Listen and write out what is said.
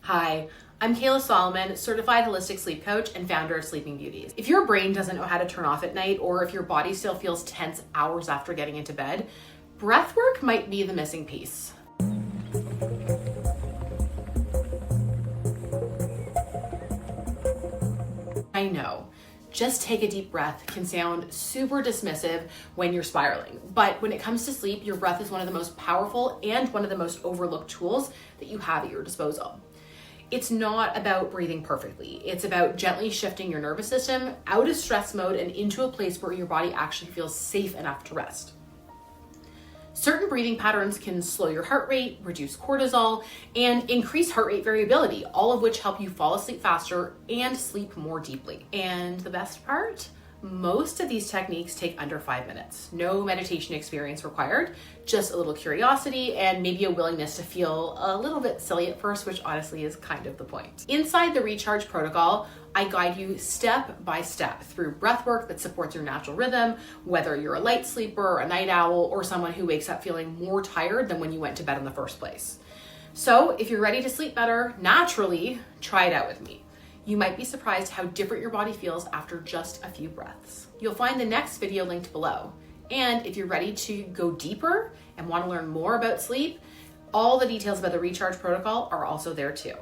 Hi, I'm Kayla Solomon, certified holistic sleep coach and founder of Sleeping Beauties. If your brain doesn't know how to turn off at night, or if your body still feels tense hours after getting into bed, breathwork might be the missing piece. I know, just take a deep breath can sound super dismissive when you're spiraling, but when it comes to sleep, your breath is one of the most powerful and one of the most overlooked tools that you have at your disposal. It's not about breathing perfectly. It's about gently shifting your nervous system out of stress mode and into a place where your body actually feels safe enough to rest. Certain breathing patterns can slow your heart rate, reduce cortisol, and increase heart rate variability, all of which help you fall asleep faster and sleep more deeply. And the best part? Most of these techniques take under 5 minutes. No meditation experience required, just a little curiosity and maybe a willingness to feel a little bit silly at first, which honestly is kind of the point. Inside the Recharge protocol, I guide you step by step through breathwork that supports your natural rhythm, whether you're a light sleeper, a night owl, or someone who wakes up feeling more tired than when you went to bed in the first place. So if you're ready to sleep better naturally, try it out with me. You might be surprised how different your body feels after just a few breaths. You'll find the next video linked below. And if you're ready to go deeper and want to learn more about sleep, all the details about the Recharge protocol are also there too.